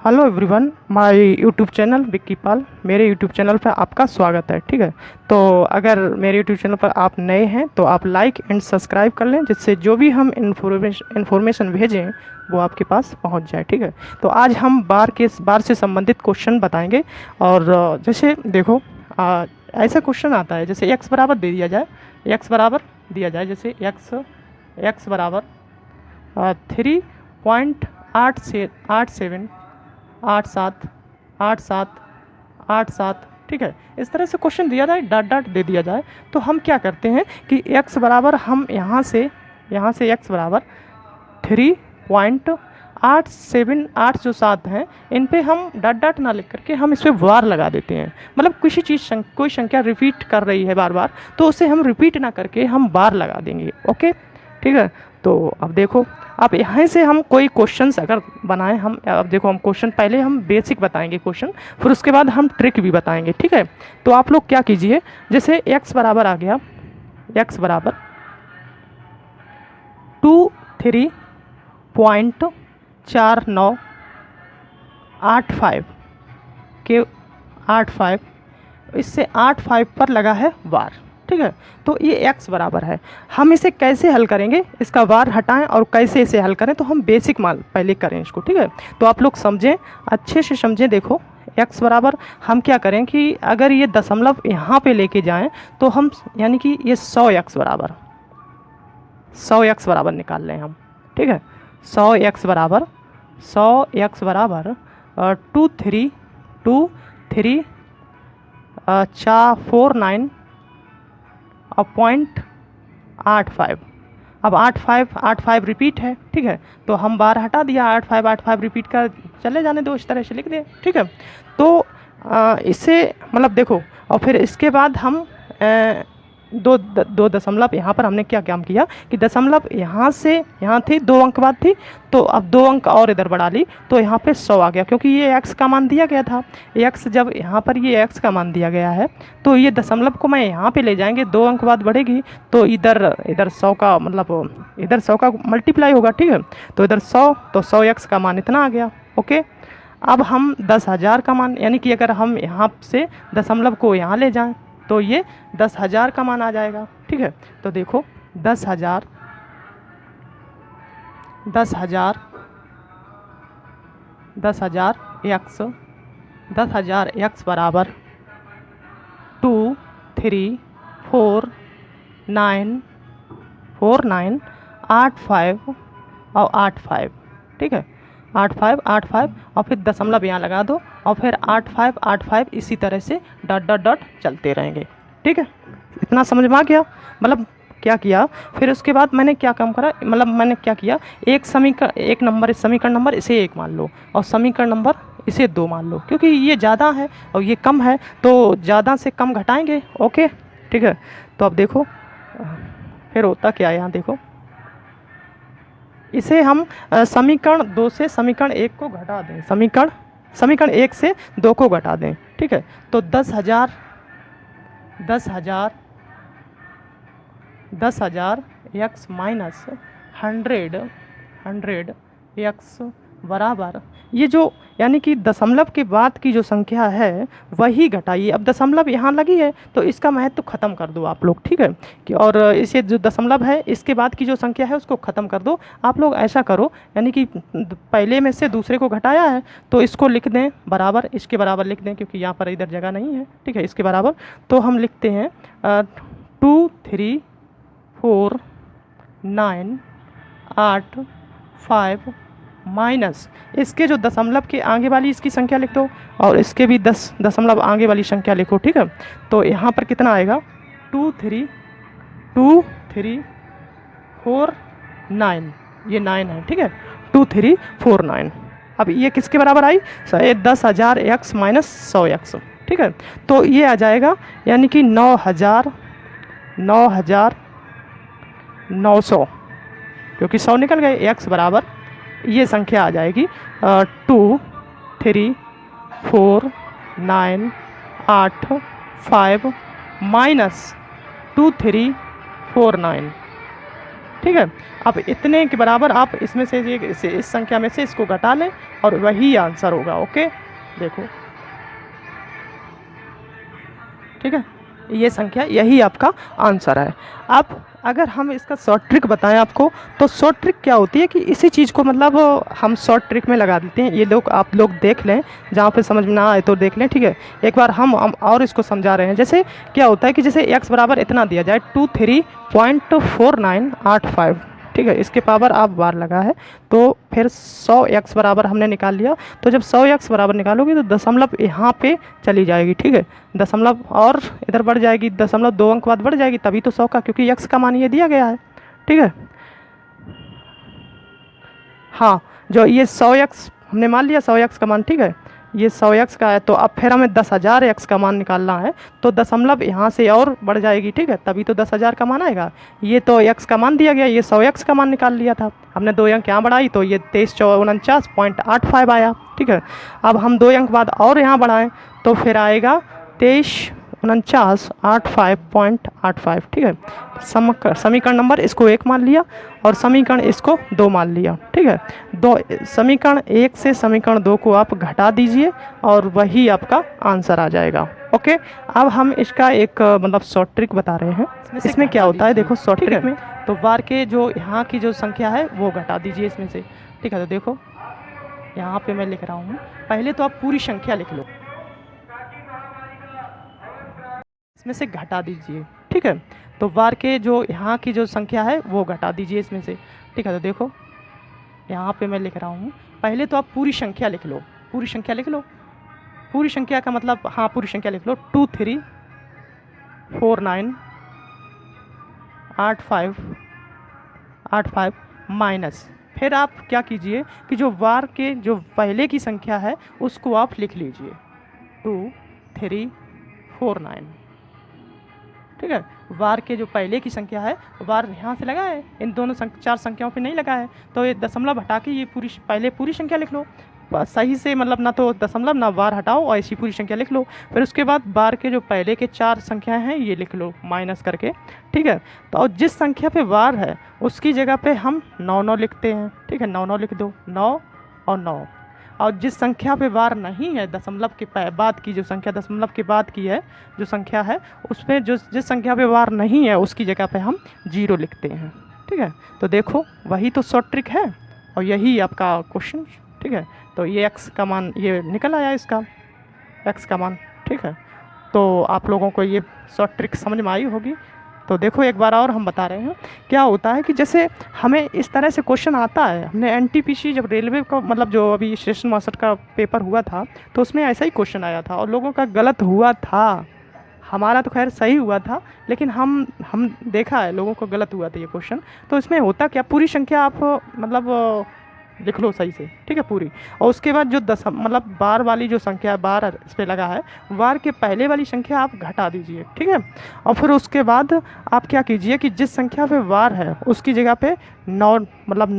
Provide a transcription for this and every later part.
Hello everyone, my YouTube channel Vicky Pal. मेरे YouTube channel पर आपका स्वागत है। ठीक है, तो अगर मेरे यूट्यूब चैनल पर आप नए हैं तो आप लाइक एंड सब्सक्राइब कर लें, जिससे जो भी हम इन्फॉर्मेशन भेजें वो आपके पास पहुंच जाए। ठीक है, तो आज हम बार से संबंधित क्वेश्चन बताएंगे। और जैसे देखो, ऐसा क्वेश्चन आता है जैसे एक्स बराबर दे दिया जाए, एक्स बराबर दिया जाए, जैसे एक्स बराबर 3.87 8 7 ठीक है, इस तरह से क्वेश्चन दिया जाए, डॉट डॉट दे दिया जाए, तो हम क्या करते हैं कि x बराबर हम यहाँ से x बराबर 3.878 जो 7 हैं, इन पे हम डॉट डॉट ना लिख करके हम इस पर वार लगा देते हैं। मतलब किसी चीज़ कोई संख्या रिपीट कर रही है बार बार, तो उसे हम रिपीट ना करके हम बार लगा देंगे। ओके, ठीक है। तो अब देखो, अब यहाँ से हम कोई क्वेश्चंस अगर बनाएं, हम अब देखो, हम क्वेश्चन पहले हम बेसिक बताएंगे क्वेश्चन, फिर उसके बाद हम ट्रिक भी बताएंगे। ठीक है, तो आप लोग क्या कीजिए, जैसे x बराबर आ गया, x बराबर 23.4985 के 85, इससे 85 पर लगा है वार। ठीक है, तो ये x बराबर है। हम इसे कैसे हल करेंगे, इसका वार हटाएं और कैसे इसे हल करें, तो हम बेसिक मान पहले करें इसको। ठीक है, तो आप लोग समझें, अच्छे से समझें। देखो, x बराबर हम क्या करें कि अगर ये दशमलव यहाँ पे लेके जाएं तो हम, यानी कि ये 100x बराबर निकाल लें हम। ठीक है, 100x बराबर 2 3 49 और 0.85। अब 85 रिपीट है। ठीक है, तो हम बार हटा दिया, 85 रिपीट कर चले जाने दो, इस तरह से लिख दें। ठीक है, तो इससे मतलब देखो, और फिर इसके बाद हम दो दशमलव यहाँ पर हमने क्या काम किया कि दशमलव यहाँ से यहाँ थी, 2 अंक बाद थी, तो अब 2 अंक और इधर बढ़ा ली, तो यहाँ पे 100 आ गया, क्योंकि ये x का मान दिया गया था। x जब यहाँ पर ये x का मान दिया गया है, तो ये दशमलव को मैं यहाँ पे ले जाएंगे, 2 अंक बाद बढ़ेगी, तो इधर 100 का मतलब इधर 100 का मल्टीप्लाई होगा। ठीक है, तो इधर 100, तो 100x का मान इतना आ गया। ओके, अब हम 10,000 का मान, यानी कि अगर हम यहाँ से दशमलव को यहाँ ले जाएं तो ये 10,000 का मान आ जाएगा। ठीक है, तो देखो, 10,000 x बराबर 2 3 4 9 और 85। ठीक है, 85 और फिर दशमलव यहाँ लगा दो, और फिर 85 इसी तरह से डॉट डॉट डॉट चलते रहेंगे। ठीक है, इतना समझ में आ गया। मतलब क्या किया, फिर उसके बाद मैंने क्या काम करा, मतलब मैंने क्या किया, एक समीकरण नंबर इसे 1 मान लो, और समीकरण नंबर इसे 2 मान लो, क्योंकि ये ज़्यादा है और ये कम है, तो ज़्यादा से कम घटाएंगे। ओके, ठीक है, तो अब देखो फिर होता क्या है, यहाँ देखो, इसे हम समीकरण 2 से समीकरण 1 को घटा दें, समीकरण 1 से 2 को घटा दें। ठीक है, तो 10,000 x माइनस 100 x बराबर, ये जो यानी कि दशमलव के बाद की जो संख्या है वही घटाइए। अब दशमलव यहाँ लगी है तो इसका महत्व ख़त्म कर दो आप लोग। ठीक है, कि और इसे जो दशमलव है इसके बाद की जो संख्या है उसको ख़त्म कर दो। आप लोग ऐसा करो, यानी कि पहले में से दूसरे को घटाया है तो इसको लिख दें बराबर, इसके बराबर लिख दें, क्योंकि यहाँ पर इधर जगह नहीं है। ठीक है, इसके बराबर तो हम लिखते हैं 2 3 4 9 8 5 माइनस इसके जो दशमलव के आगे वाली इसकी संख्या लिख दो, और इसके भी 10 दशमलव आगे वाली संख्या लिखो। ठीक है, तो यहाँ पर कितना आएगा, 2 3 4 9, ये 9 है। ठीक है, 2 3 4 9। अब ये किसके बराबर आई, 10,000 x माइनस 100x। ठीक है, तो ये आ जाएगा, यानी कि 9,900, क्योंकि 100 निकल गए, x बराबर ये संख्या आ जाएगी 2 3 4 9 8 5 माइनस 2 3 4 9। ठीक है। अब इतने के बराबर आप इसमें से इस संख्या में से इसको घटा लें और वही आंसर होगा। ओके, देखो, ठीक है, ये संख्या, यही आपका आंसर है। अब अगर हम इसका शॉर्ट ट्रिक बताएं आपको, तो शॉर्ट ट्रिक क्या होती है कि इसी चीज़ को मतलब हम शॉर्ट ट्रिक में लगा देते हैं। ये लोग, आप लोग देख लें, जहाँ पे समझ में ना आए तो देख लें, ठीक है। एक बार हम और इसको समझा रहे हैं। जैसे क्या होता है कि जैसे x बराबर इतना दिया जाए 23.4985, ठीक है, इसके पावर आप बार लगा है, तो फिर 100x बराबर हमने निकाल लिया। तो जब 100x बराबर निकालोगे तो दशमलव यहाँ पे चली जाएगी, ठीक है, दशमलव और इधर बढ़ जाएगी, दशमलव 2 अंक बाद बढ़ जाएगी, तभी तो 100 का, क्योंकि x का मान ये दिया गया है, ठीक है। हाँ, जो ये 100x हमने मान लिया, 100x का मान, ठीक है, ये 100x का है, तो अब फिर हमें 10,000x का मान निकालना है, तो दशमलव यहाँ से और बढ़ जाएगी, ठीक है, तभी तो 10,000 का मान आएगा। ये तो x का मान दिया गया, ये 100x का मान निकाल लिया था हमने, 2 अंक यहाँ बढ़ाई तो ये 2349.85 आया, ठीक है। अब हम 2 अंक बाद और यहाँ बढ़ाएं तो फिर आएगा 2349.85, ठीक है। समीकरण नंबर इसको 1 मान लिया और समीकरण इसको 2 मान लिया, ठीक है। दो समीकरण 1 से समीकरण 2 को आप घटा दीजिए और वही आपका आंसर आ जाएगा। ओके, अब हम इसका एक मतलब शॉर्ट ट्रिक बता रहे हैं। इसमें क्या होता है, देखो शॉर्ट ट्रिक में, तो बार के जो यहाँ की जो संख्या है वो घटा दीजिए इसमें से, ठीक है। तो देखो यहाँ पे मैं लिख रहा हूँ, पहले तो आप पूरी संख्या लिख लो, इसमें से घटा दीजिए, ठीक है। तो बार के जो यहाँ की जो संख्या है वो घटा दीजिए इसमें से, ठीक है। तो देखो यहाँ पे मैं लिख रहा हूँ, पहले तो आप पूरी संख्या लिख लो, पूरी संख्या लिख लो, पूरी संख्या का मतलब, हाँ पूरी संख्या लिख लो, 234985 माइनस, फिर आप क्या कीजिए कि जो वार के जो पहले की संख्या है उसको आप लिख लीजिए 2349, ठीक है। वार के जो पहले की संख्या है, वार यहाँ से लगा है, इन दोनों चार संख्याओं पे नहीं लगा है, तो ये दशमलव हटा के ये पहले पूरी संख्या लिख लो सही से, मतलब ना तो दशमलव ना वार हटाओ और ऐसी पूरी संख्या लिख लो। फिर उसके बाद बार के जो पहले के 4 संख्याएं हैं ये लिख लो माइनस करके, ठीक है। तो और जिस संख्या पे वार है उसकी जगह पे हम 9 लिखते हैं, ठीक है, 9 लिख दो, 9 और 9। और जिस संख्या पे वार नहीं है, दशमलव के बाद की जो संख्या, दशमलव के बाद की है जो संख्या है, उसमें जिस संख्या पे वार नहीं है उसकी जगह पे हम 0 लिखते हैं, ठीक है। तो देखो वही तो शॉर्ट ट्रिक है और यही आपका क्वेश्चन, ठीक है। तो ये x का मान ये निकल आया, इसका x का मान, ठीक है। तो आप लोगों को ये शॉर्ट ट्रिक समझ में आई होगी। तो देखो एक बार और हम बता रहे हैं, क्या होता है कि जैसे हमें इस तरह से क्वेश्चन आता है, हमने NTPC जब रेलवे का मतलब जो अभी स्टेशन मास्टर का पेपर हुआ था तो उसमें ऐसा ही क्वेश्चन आया था और लोगों का गलत हुआ था, हमारा तो खैर सही हुआ था, लेकिन हम देखा है लोगों को गलत हुआ था ये क्वेश्चन। तो इसमें होता क्या, पूरी संख्या आप मतलब लिख लो सही से, ठीक है, पूरी, और उसके बाद जो मतलब बार वाली जो संख्या बार इस पर लगा है, वार के पहले वाली संख्या आप घटा दीजिए, ठीक है। और फिर उसके बाद आप क्या कीजिए कि जिस संख्या पे वार है उसकी जगह पे 9 मतलब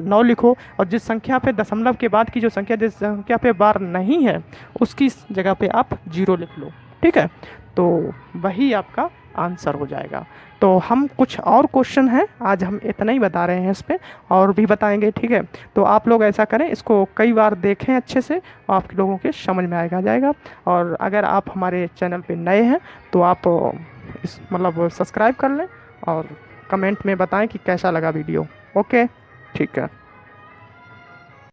9 लिखो, और जिस संख्या पे दशमलव के बाद की जो संख्या, जिस संख्या पे वार नहीं है उसकी जगह पे आप 0 लिख लो, ठीक है। तो वही आपका आंसर हो जाएगा। तो हम कुछ और क्वेश्चन हैं, आज हम इतना ही बता रहे हैं, इस पर और भी बताएंगे, ठीक है। तो आप लोग ऐसा करें, इसको कई बार देखें अच्छे से, आप लोगों के समझ में आएगा जाएगा। और अगर आप हमारे चैनल पे नए हैं तो आप इस मतलब सब्सक्राइब कर लें और कमेंट में बताएं कि कैसा लगा वीडियो। ओके, ठीक है।